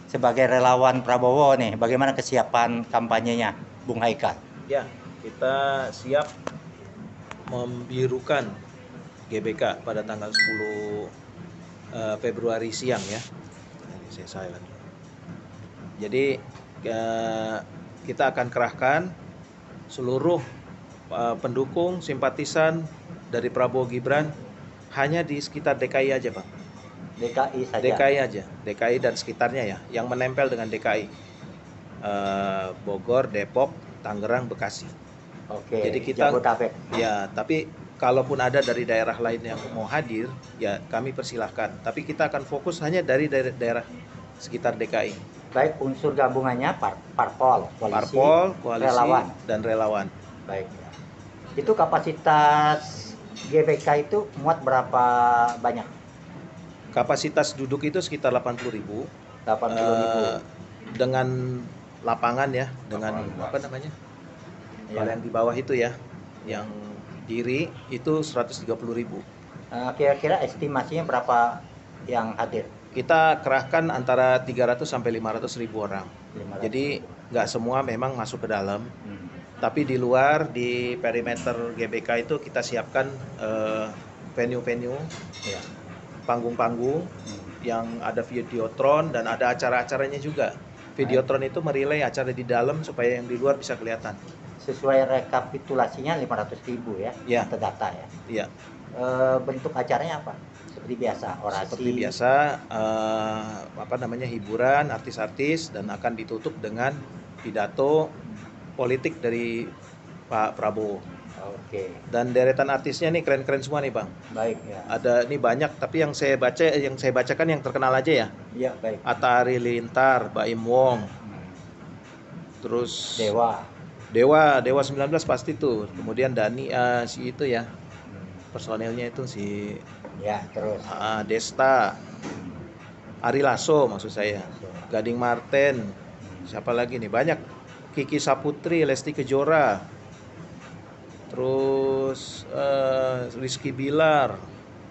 sebagai relawan Prabowo nih, bagaimana kesiapan kampanyenya, Bung Haikal? Ya, kita siap membirukan GBK pada tanggal 10 Februari siang ya. Ini saya lagi. Jadi kita akan kerahkan seluruh pendukung, simpatisan dari Prabowo Gibran hanya di sekitar DKI aja, Pak. DKI saja. DKI aja, DKI dan sekitarnya ya, yang menempel dengan DKI. Bogor, Depok, Tangerang, Bekasi. Oke. Jadi kita Jabodetabek. ya, tapi kalaupun ada dari daerah lain yang mau hadir, ya kami persilahkan. Tapi kita akan fokus hanya dari daerah sekitar DKI. Baik unsur gabungannya parpol, koalisi, relawan. dan relawan. Baik. Itu kapasitas GBK itu muat berapa banyak? Kapasitas duduk itu sekitar 80.000. 80.000. Dengan lapangan ya, dengan apa namanya? Ya. Kalau yang di bawah itu ya, yang diri itu 130.000. Kira-kira estimasinya berapa yang hadir? Kita kerahkan antara 300 sampai 500.000 orang. 500. Jadi nggak semua memang masuk ke dalam, tapi di luar di perimeter GBK itu kita siapkan venue-venue, Ya. panggung-panggung yang ada videotron dan ada acara-acaranya juga. Videotron itu merilai acara di dalam supaya yang di luar bisa kelihatan. Sesuai rekapitulasinya 500.000 ya, Ya. data ya. Iya. Bentuk acaranya apa? Seperti biasa, orasi. Seperti biasa, hiburan, artis-artis, dan akan ditutup dengan pidato politik dari Pak Prabowo. Oke. Dan deretan artisnya nih keren-keren semua nih, Bang. Baik ya. Ada nih banyak, tapi yang saya bacakan yang terkenal aja ya. Iya, baik. Atta Halilintar, Baim Wong, terus Dewa 19 pasti tuh. Kemudian Dani si itu ya. Personelnya itu si Ya, terus Desta, Ari Lasso maksud saya, Gading Marten, siapa lagi nih, banyak, Kiki Saputri, Lesti Kejora, terus Rizky Bilar,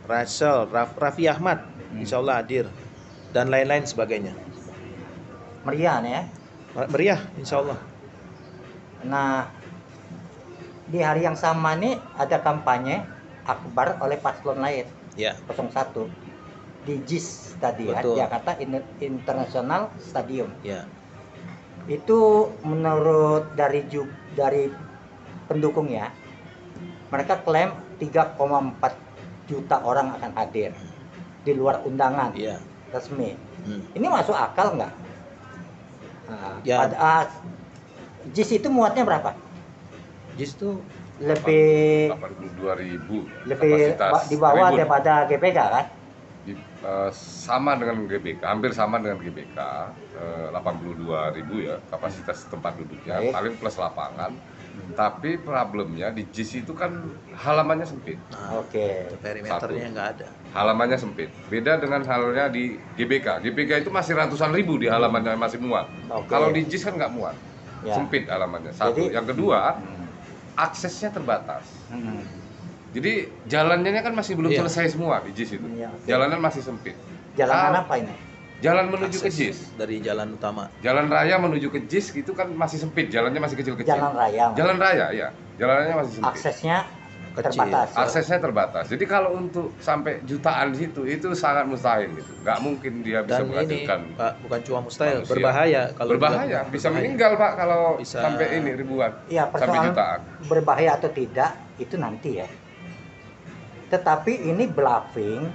Rachel, Raffi Ahmad, insya Allah hadir, dan lain-lain sebagainya. meriah nih ya. Meriah insya Allah. Nah, di hari yang sama nih ada kampanye akbar oleh paslon lain. Ya. 01 di JIS tadi ya, Betul. Jakarta International Stadium. Ya. Itu menurut dari pendukung ya, mereka klaim 3,4 juta orang akan hadir di luar undangan resmi. Ini masuk akal nggak? JIS itu muatnya berapa? JIS itu lebih 82.000 lebih di bawah daripada GBK kan? Sama dengan GBK, hampir sama dengan GBK, 82.000 ya kapasitas tempat duduknya. Baik. Paling plus lapangan. Tapi problemnya di JIS itu kan halamannya sempit. Oke. Perimeternya nggak ada. Halamannya sempit. Beda dengan halnya di GBK. GBK itu masih ratusan ribu di halamannya, masih muat. Kalau di JIS kan nggak muat, sempit halamannya. Satu. Jadi, yang kedua, aksesnya terbatas. Jadi jalannya kan masih belum selesai semua di JIS itu. Jalanan masih sempit. Jalan apa ini? Jalan menuju ke JIS dari jalan utama. Jalan raya menuju ke JIS itu kan masih sempit, jalannya masih kecil-kecil. Jalan raya. Jalan raya, ya. Jalannya masih sempit. Aksesnya terbatas. Aksesnya terbatas. Jadi kalau untuk sampai jutaan di situ itu sangat mustahil gitu. Nggak mungkin dia bisa menghadirkan. Ini, Pak, bukan cuma mustahil, manusia. berbahaya kalau berbahaya, bisa meninggal, Pak, kalau bisa sampai ini ribuan. Iya, sampai jutaan. Berbahaya atau tidak itu nanti ya. Tetapi ini bluffing,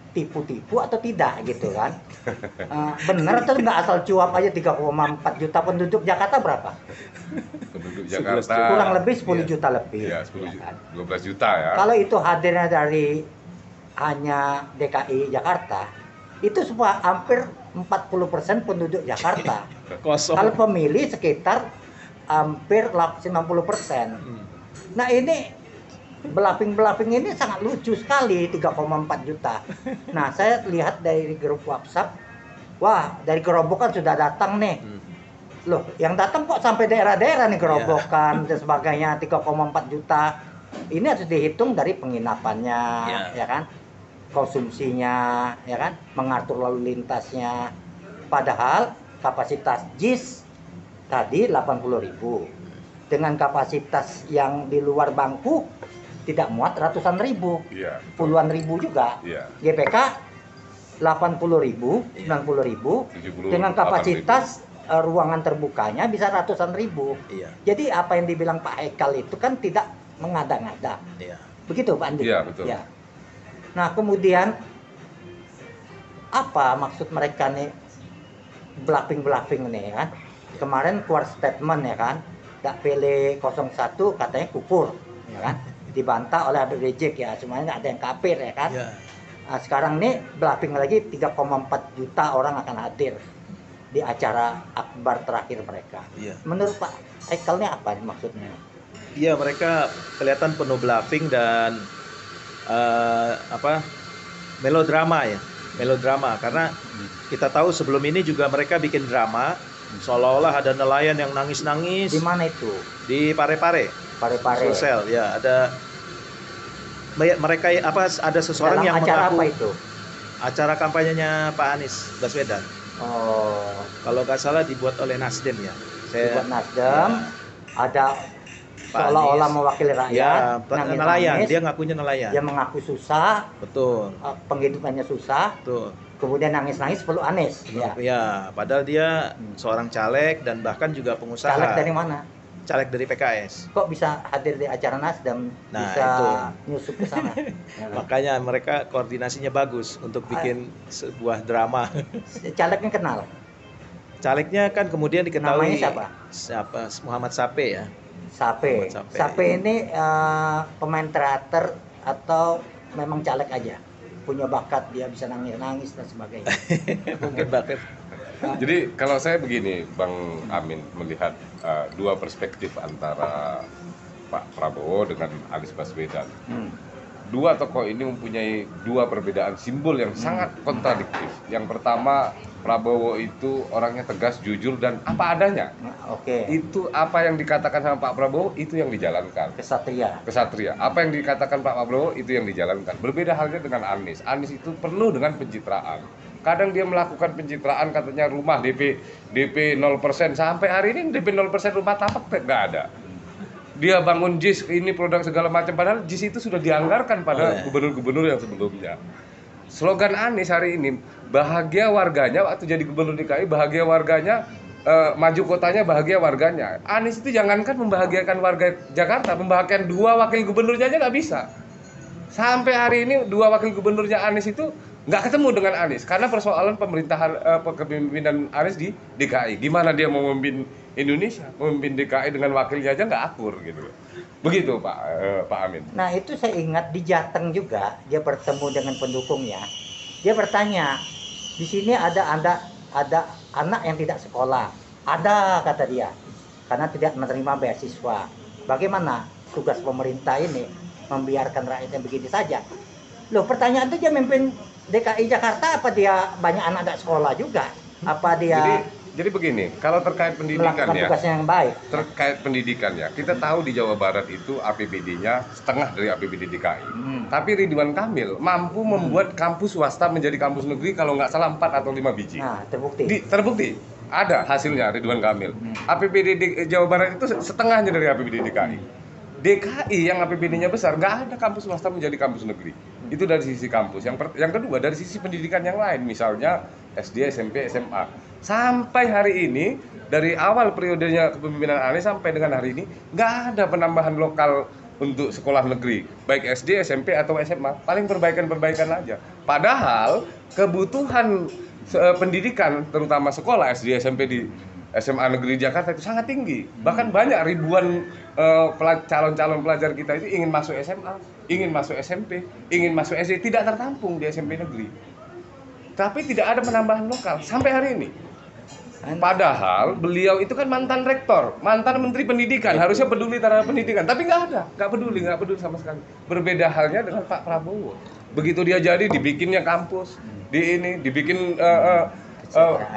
tipu-tipu atau tidak gitu kan? Bener atau nggak asal cuap aja 3,4 juta penduduk Jakarta berapa? Penduduk Jakarta kurang lebih 10 juta lebih. Iya, 10 juta, kan? 12 juta ya. Kalau itu hadirnya dari hanya DKI Jakarta, itu semua hampir 40% penduduk Jakarta. Kosong. Kalau pemilih sekitar hampir 90%. Nah ini bluffing ini sangat lucu sekali, 3,4 juta. Nah saya lihat dari grup WhatsApp, wah dari gerobokan sudah datang nih. Loh yang datang kok sampai daerah-daerah nih gerobokan dan sebagainya, 3,4 juta. Ini harus dihitung dari penginapannya, ya kan, konsumsinya, ya kan, mengatur lalu lintasnya. Padahal kapasitas JIS tadi 80.000. Dengan kapasitas yang di luar bangku tidak muat ratusan ribu. Iya. Puluhan ribu juga. Iya. GPK 80.000, 90.000 dengan kapasitas ruangan terbukanya bisa ratusan ribu. Iya. Jadi apa yang dibilang Pak Haikal itu kan tidak mengada-ngada. Iya. Begitu Pak Andi? Iya, betul. Ya. Nah, kemudian apa maksud mereka nih bluffing nih kan? Kemarin keluar statement ya kan, Dak Pele 01 katanya kupur, ya kan? Dibantah oleh Habib Rizik ya, semuanya ada yang kafir ya kan? Ya. Nah, sekarang nih bluffing lagi 3,4 juta orang akan hadir di acara akbar terakhir mereka. Iya. Menurut Pak Haikal ini apa maksudnya? Iya, mereka kelihatan penuh bluffing dan melodrama ya, melodrama karena kita tahu sebelum ini juga mereka bikin drama seolah-olah ada nelayan yang nangis-nangis Di mana itu? di Parepare, Parepare. Sulsel ya, ada mereka ada seseorang Dalam yang acara mengaku apa itu? acara kampanyenya Pak Anies Baswedan. Oh, Kalau nggak salah dibuat oleh Nasdem ya. buat Nasdem ada Pak seolah-olah Anies. mewakili rakyat, Ya, nelayan, nangis-nangis, dia ngakunya nelayan. dia mengaku susah, Betul, penghidupannya susah, betul. kemudian nangis-nangis perlu Anies. Ya. Ya, padahal dia seorang caleg dan bahkan juga pengusaha. Caleg dari mana? Caleg dari PKS. Kok bisa hadir di acara Nasdem? Nah, Bisa itu. nyusup ke sana. Ya kan? Makanya mereka koordinasinya bagus untuk bikin sebuah drama. Calegnya kenal. Calegnya kan kemudian Namanya diketahui siapa? Muhammad Sape ya. Sape. Muhammad Sape. Sape ini pemain teater atau memang caleg aja? Punya bakat, dia bisa nangis-nangis dan sebagainya. Mungkin bahkan Jadi kalau saya begini, Bang Amin melihat dua perspektif antara Pak Prabowo dengan Anies Baswedan. Dua tokoh ini mempunyai dua perbedaan simbol yang sangat kontradiktif. Yang pertama, Prabowo itu orangnya tegas, jujur, dan apa adanya. Oke. Itu apa yang dikatakan sama Pak Prabowo, itu yang dijalankan. Kesatria. Kesatria. Apa yang dikatakan Pak Prabowo, itu yang dijalankan. Berbeda halnya dengan Anies. Anies itu penuh dengan pencitraan. Kadang dia melakukan pencitraan, katanya rumah DP 0%. Sampai hari ini DP 0% rumah tapak nggak ada. Dia bangun JIS, ini produk segala macam, padahal JIS itu sudah dianggarkan pada gubernur-gubernur yang sebelumnya. Slogan Anies hari ini, bahagia warganya waktu jadi gubernur DKI, bahagia warganya, maju kotanya, bahagia warganya. Anies itu jangankan membahagiakan warga Jakarta, membahagiakan dua wakil gubernurnya aja nggak bisa. Sampai hari ini dua wakil gubernurnya Anies itu nggak ketemu dengan Anies karena persoalan pemerintahan kepemimpinan Anies di DKI. Gimana dia mau memimpin Indonesia, memimpin DKI dengan wakilnya aja nggak akur gitu. Begitu Pak Amin. Nah, itu saya ingat di Jateng juga dia bertemu dengan pendukungnya. Dia bertanya, di sini ada anak yang tidak sekolah. Ada, kata dia, karena tidak menerima beasiswa. Bagaimana tugas pemerintah ini membiarkan rakyatnya begini saja? Loh, pertanyaan itu dia memimpin DKI Jakarta, apa dia banyak anak tidak sekolah juga? Apa dia Jadi begini, kalau terkait pendidikan melakukan ya, tugasnya yang baik? terkait pendidikan ya, kita tahu di Jawa Barat itu APBD-nya setengah dari APBD DKI. Tapi Ridwan Kamil mampu membuat kampus swasta menjadi kampus negeri kalau nggak salah 4 atau 5 biji. Nah, terbukti. Terbukti, ada hasilnya Ridwan Kamil. APBD Jawa Barat itu setengahnya dari APBD DKI. DKI yang APBD-nya besar, nggak ada kampus swasta menjadi kampus negeri. Itu dari sisi kampus. Yang kedua, dari sisi pendidikan yang lain, misalnya SD, SMP, SMA. Sampai hari ini, dari awal periodenya kepemimpinan Anies sampai dengan hari ini, nggak ada penambahan lokal untuk sekolah negeri, baik SD, SMP, atau SMA. Paling perbaikan-perbaikan aja. Padahal kebutuhan pendidikan, terutama sekolah SD, SMP di SMA Negeri Jakarta itu sangat tinggi. Bahkan banyak ribuan calon-calon pelajar kita itu ingin masuk SMA, ingin masuk SMP, ingin masuk SD, tidak tertampung di SMP negeri. Tapi tidak ada penambahan lokal sampai hari ini. Padahal beliau itu kan mantan rektor, mantan menteri pendidikan, harusnya peduli terhadap pendidikan. Tapi nggak peduli sama sekali. Berbeda halnya dengan Pak Prabowo. Begitu dia jadi, dibikinnya kampus, dibikin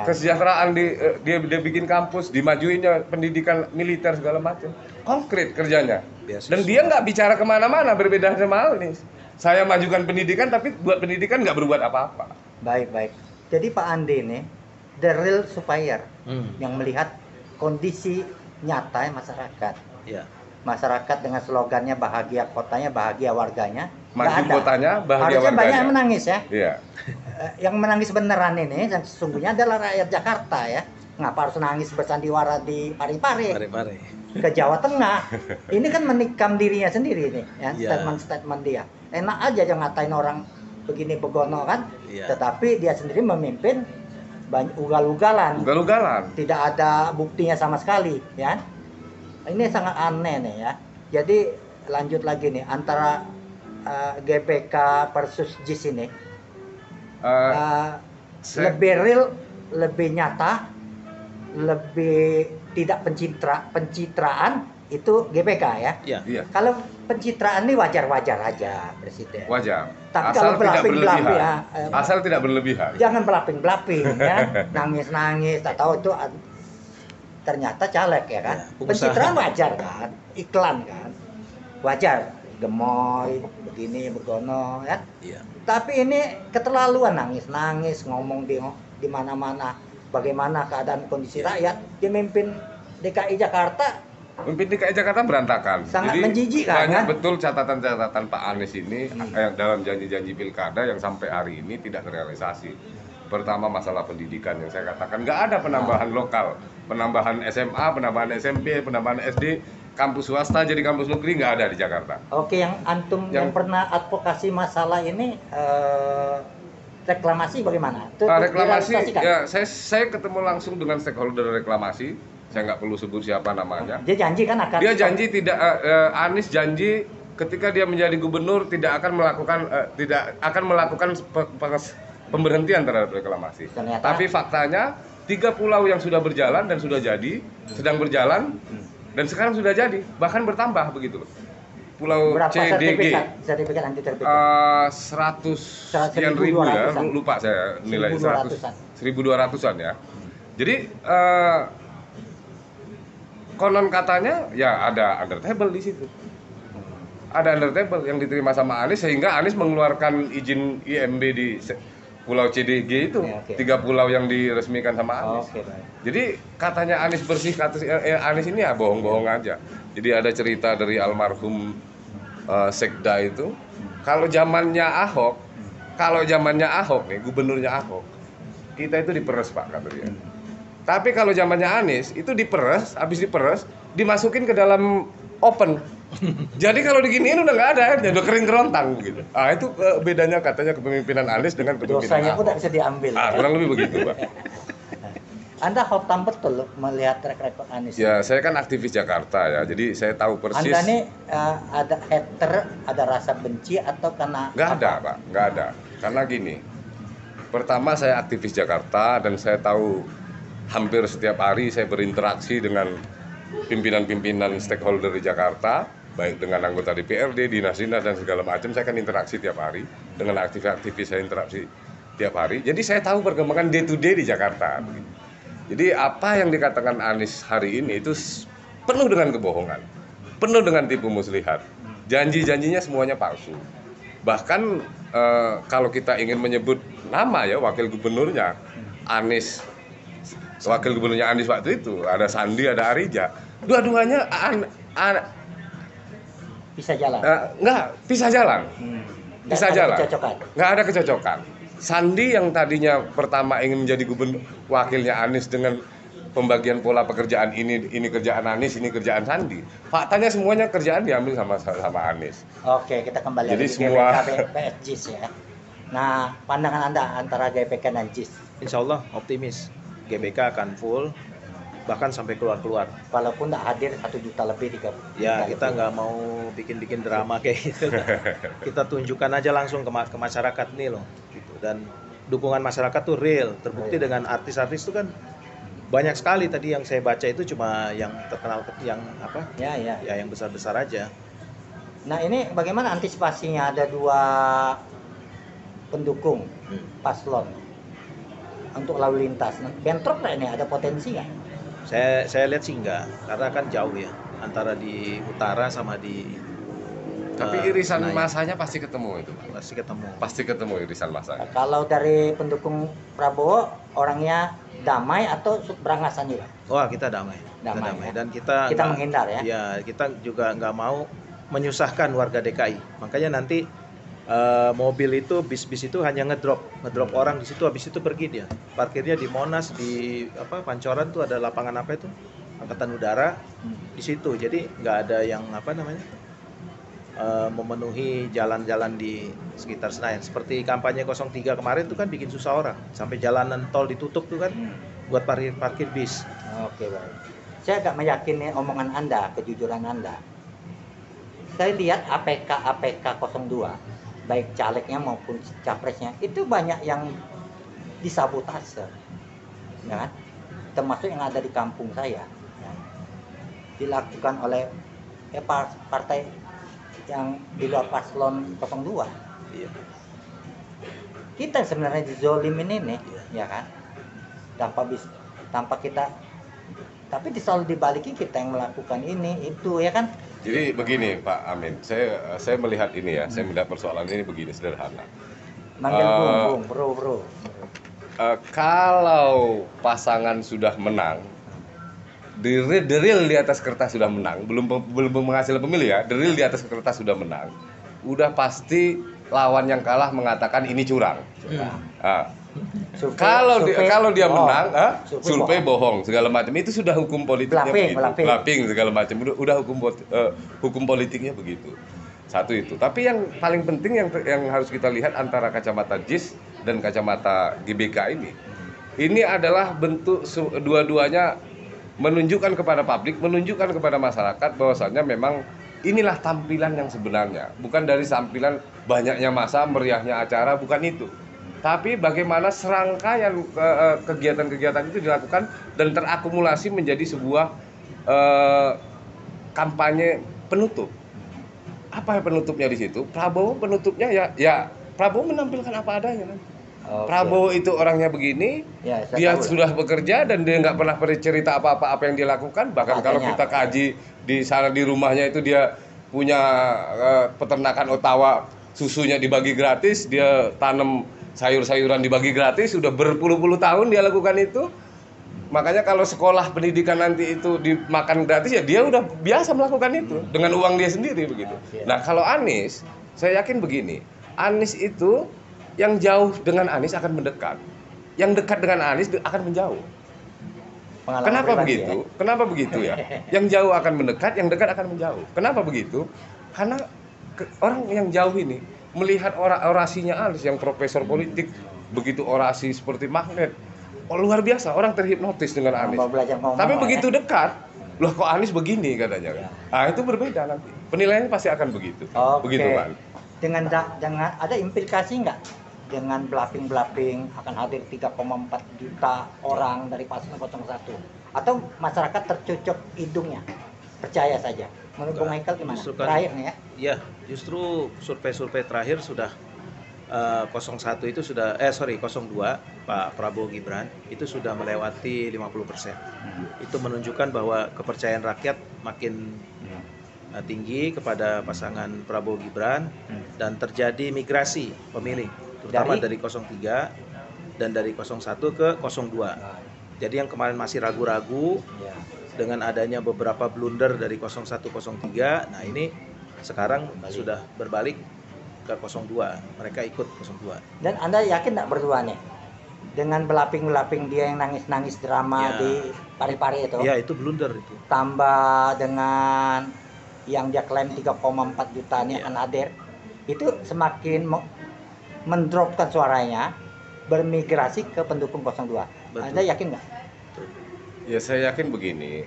kesejahteraan, dia bikin kampus, dimajuinnya pendidikan militer segala macam. Konkret kerjanya. Dan dia nggak bicara kemana-mana, berbeda sama Anies. Saya majukan pendidikan, tapi buat pendidikan nggak berbuat apa-apa. Baik. Jadi Pak Andi nih, the real supplier Hmm. yang melihat kondisi nyata masyarakat. Ya. Masyarakat dengan slogannya bahagia kotanya, bahagia warganya. Maju nggak ada. kotanya, bahagia Harusnya banyak warganya. yang menangis ya. Iya. Yang menangis beneran ini yang sesungguhnya adalah rakyat Jakarta ya. Ngapa harus nangis bersandiwara di Parepare Mari-mari. ke Jawa Tengah? Ini kan menikam dirinya sendiri nih ya, Iya. statement-statement dia. Enak aja jangan ngatain orang begini begono kan. Iya. Tetapi dia sendiri memimpin banyak ugal-ugalan. Ugal-ugalan. Tidak ada buktinya sama sekali ya. Ini sangat aneh nih ya. Jadi lanjut lagi nih antara GPK versus JIS ini Eh, saya- lebih real, lebih nyata, lebih tidak pencitraan itu GPK ya. Ya. Iya. Kalau pencitraan ini wajar-wajar aja presiden. Wajar. Tapi Asal kalau tidak belaping-belaping berlebihan. ya, Asal tidak berlebihan. jangan belaping-belaping ya, nangis-nangis, tak tahu itu ternyata caleg ya kan. Ya, pengusaha. Pencitraan wajar kan, iklan kan, wajar, gemoy, begini, begono ya. Iya. Tapi ini keterlaluan nangis-nangis, ngomong di mana-mana, bagaimana keadaan kondisi rakyat, dia mimpin DKI Jakarta. Memimpin DKI Jakarta berantakan. Sangat menjijikkan, banyak kan? betul catatan-catatan Pak Anies ini yang dalam janji-janji pilkada yang sampai hari ini tidak terrealisasi. Pertama masalah pendidikan yang saya katakan nggak ada penambahan lokal, penambahan SMA, penambahan SMP, penambahan SD, kampus swasta jadi kampus negeri nggak ada di Jakarta. Oke, yang antum yang pernah advokasi masalah ini reklamasi bagaimana? Itu Reklamasi direalisasikan? ya saya ketemu langsung dengan stakeholder reklamasi. Saya nggak perlu sebut siapa namanya. Dia janji kan akan Dia janji tidak Anies janji ketika dia menjadi gubernur tidak akan melakukan pemberhentian terhadap reklamasi. Ternyata- Tapi faktanya 3 pulau yang sudah berjalan dan sudah jadi, sedang berjalan dan sekarang sudah jadi, bahkan bertambah begitu loh. Pulau berapa CDG sertifikat anti terbitan? 100 sekian ribu ya, 1.200-an. lupa saya nilai 1.200-an. 1.200-an ya. Jadi konon katanya ya ada under table di situ. Ada under table yang diterima sama Anies sehingga Anies mengeluarkan izin IMB di Pulau CDG itu. Ya, oke. 3 pulau yang diresmikan sama Anies. Oke, baik. Jadi katanya Anies bersih, Anies ini ya bohong-bohong aja. Jadi ada cerita dari almarhum Sekda itu, kalau zamannya Ahok nih, gubernurnya Ahok, kita itu diperes Pak kata dia. Tapi kalau zamannya Anies itu diperes, habis diperes, dimasukin ke dalam open. Jadi kalau diginiin udah nggak ada, udah kering kerontang begitu. Ah itu bedanya katanya kepemimpinan Anies dengan kepemimpinan Dosanya pun Ahok. tidak bisa diambil. Kurang lebih begitu Pak. Anda hotam betul melihat track record Anies. Ya saya kan aktivis Jakarta ya, jadi saya tahu persis. Anda nih ada hater, ada rasa benci atau karena Nggak ada apa? Pak, nggak ada. Karena gini, pertama saya aktivis Jakarta dan saya tahu hampir setiap hari saya berinteraksi dengan pimpinan-pimpinan stakeholder di Jakarta, baik dengan anggota DPRD, dinas-dinas dan segala macam. Saya kan interaksi tiap hari dengan aktivis-aktivis, saya interaksi tiap hari. Jadi saya tahu perkembangan day to day di Jakarta. Jadi apa yang dikatakan Anies hari ini itu penuh dengan kebohongan, penuh dengan tipu muslihat. Janji-janjinya semuanya palsu. Bahkan kalau kita ingin menyebut nama ya wakil gubernurnya Anies, wakil gubernurnya Anies waktu itu ada Sandi, ada Arija. Dua-duanya Bisa jalan. nggak pisah jalan. Nggak Bisa ada jalan. kecocokan. Nggak ada kecocokan. Sandi yang tadinya pertama ingin menjadi gubernur wakilnya Anies dengan pembagian pola pekerjaan ini kerjaan Anies, ini kerjaan Sandi. Faktanya semuanya kerjaan diambil sama Anies. Oke, kita kembali Jadi lagi semua- ke GPK JIS ya. Nah, pandangan Anda antara GPK dan JIS, Insya Allah optimis. GBK akan full, bahkan sampai keluar-keluar. walaupun tidak hadir 1 juta lebih 3 Ya juta kita lebih. nggak mau bikin-bikin drama kayak gitu. Kita tunjukkan aja langsung ke masyarakat nih loh. Gitu. Dan dukungan masyarakat tuh real. Terbukti Real. dengan artis-artis itu kan banyak sekali tadi yang saya baca itu cuma yang terkenal, yang apa? Ya, ya. Ya yang besar-besar aja. Nah, ini bagaimana antisipasinya? Ada 2 pendukung paslon untuk lalu lintas. Nah, bentrok nggak ini? Ada potensi nggak? Saya lihat sih enggak, karena kan jauh ya antara di utara sama di Tapi irisan Senayan. masanya pasti ketemu itu, Pak. pasti ketemu. Pasti ketemu irisan masanya. Kalau dari pendukung Prabowo orangnya damai atau berangasan juga? Wah, kita damai. Damai, ya. Dan kita Kita nggak- menghindar ya. Ya, kita juga nggak mau menyusahkan warga DKI. Makanya nanti mobil itu, bis-bis itu hanya ngedrop orang di situ, habis itu pergi dia. Parkirnya di Monas, di Pancoran tuh ada lapangan apa itu? Angkatan Udara di situ. Jadi nggak ada yang memenuhi jalan-jalan di sekitar Senayan. Seperti kampanye 03 kemarin tuh kan bikin susah orang. Sampai jalanan tol ditutup tuh kan buat parkir bis. Oke, baik. Saya agak meyakini omongan Anda, kejujuran Anda. Saya lihat APK 02, baik calegnya maupun capresnya, itu banyak yang disabotase, ya kan? Termasuk yang ada di kampung saya, ya. Dilakukan oleh partai yang di luar paslon 02. Iya. Kita sebenarnya dizolimin ini, ya kan? Tanpa kita, tapi selalu dibalikin kita yang melakukan ini itu, ya kan? Jadi begini Pak Amin, saya melihat ini ya, saya melihat persoalan ini begini sederhana. Manggil bro. Kalau pasangan sudah menang, the real di atas kertas sudah menang, belum menghasilkan pemilih ya, the real di atas kertas sudah menang, udah pasti lawan yang kalah mengatakan ini curang. Kalau dia menang, survei bohong segala macam, itu sudah hukum politiknya begitu. Bluffing segala macam, udah hukum politiknya begitu. Satu itu. Tapi yang paling penting yang harus kita lihat antara kacamata JIS dan kacamata GBK ini adalah bentuk dua-duanya menunjukkan kepada publik, menunjukkan kepada masyarakat bahwasanya memang inilah tampilan yang sebenarnya. Bukan dari tampilan banyaknya massa, meriahnya acara, bukan itu. Tapi bagaimana serangkaian kegiatan-kegiatan itu dilakukan dan terakumulasi menjadi sebuah kampanye penutup. Apa yang penutupnya di situ? Prabowo penutupnya ya Prabowo menampilkan apa adanya. Prabowo itu orangnya begini, ya, dia sudah bekerja dan dia nggak pernah bercerita apa yang dia lakukan. Bahkan kalau kita kaji di sana di rumahnya itu dia punya peternakan Ottawa, susunya dibagi gratis, dia tanam sayur-sayuran dibagi gratis, sudah berpuluh-puluh tahun dia lakukan itu. Makanya kalau sekolah pendidikan nanti itu dimakan gratis, ya dia udah biasa melakukan itu dengan uang dia sendiri begitu. Nah kalau Anies, saya yakin begini, Anies itu yang jauh dengan Anies akan mendekat, yang dekat dengan Anies akan menjauh. Kenapa begitu? Ya? Kenapa begitu ya? Yang jauh akan mendekat, yang dekat akan menjauh. Kenapa begitu? Karena orang yang jauh ini melihat orasinya Anies yang profesor politik, begitu orasi seperti magnet, luar biasa, orang terhipnotis dengan Anies. Tapi begitu dekat, loh kok Anies begini katanya. Ah itu berbeda nanti. Penilaiannya pasti akan begitu. Begitu Pak. Dengan ada implikasi nggak dengan bluffing akan hadir 3,4 juta orang dari paslon 01 atau masyarakat tercucuk hidungnya percaya saja? Menurut Bung Michael gimana? Terakhir nih ya. Iya, justru survei-survei terakhir sudah 01 itu sudah 02 Pak Prabowo Gibran itu sudah melewati 50%. Itu menunjukkan bahwa kepercayaan rakyat makin tinggi kepada pasangan Prabowo Gibran dan terjadi migrasi pemilih terutama dari 03 dan dari 01 ke 02. Jadi yang kemarin masih ragu-ragu dengan adanya beberapa blunder dari 01 03, nah ini sekarang sudah berbalik ke 02. Mereka ikut 02. Dan Anda yakin nggak berdua nih dengan belaping dia yang nangis-nangis drama di Pari-Pari itu? Iya, itu blunder itu. Tambah dengan yang dia klaim 3,4 juta ini akan hadir, itu semakin mendropkan suaranya, bermigrasi ke pendukung 02. Betul. Anda yakin nggak? Ya saya yakin begini,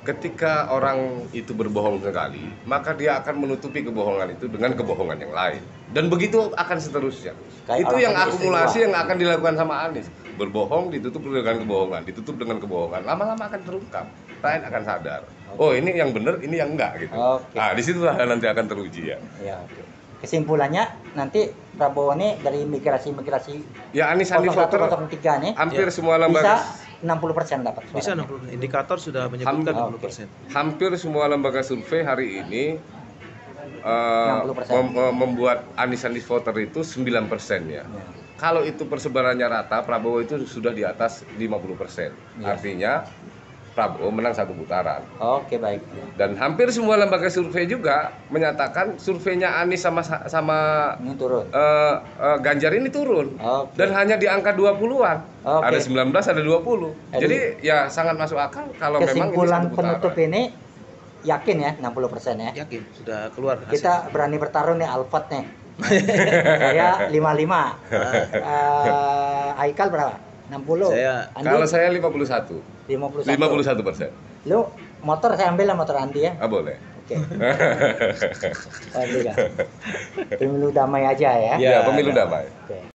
ketika orang itu berbohong sekali, maka dia akan menutupi kebohongan itu dengan kebohongan yang lain, dan begitu akan seterusnya. Itu yang akumulasi yang akan dilakukan sama Anies. Berbohong ditutup dengan kebohongan, ditutup dengan kebohongan, lama-lama akan terungkap. Rakyat akan sadar, oh ini yang benar, ini yang enggak gitu. Nah disitulah nanti akan teruji ya. Kesimpulannya nanti Prabowo ini dari migrasi ya Anies Sandi voter 03 nih hampir semua lembaga bisa 60% dapat suara. Bisa 60%. Indikator sudah menyebutkan 60%. Hampir semua lembaga survei hari ini membuat Anies Sandi voter itu 9% ya. kalau itu persebarannya rata, Prabowo itu sudah di atas 50%. Iya. Artinya Prabowo menang 1 putaran. Oke, baik. Dan hampir semua lembaga survei juga menyatakan surveinya Anies sama Ini turun. Ganjar ini turun. Oke. Dan hanya di angka 20-an. Oke. Ada 19, ada 20. Jadi ya sangat masuk akal kalau memang ini Kesimpulan 1 putaran. penutup ini yakin ya 60% ya. Yakin sudah keluar hasil. Kita berani bertarung nih Alfat nih. Saya 55. Aikal berapa? 60. Saya- Andi Kalau saya 51. 51. 51%. Lu motor saya ambil lah motor Andi ya. Ah, boleh. Oke. Oh, tidak. Pemilu damai aja ya. Ya, Ya, pemilu ada. damai. Oke.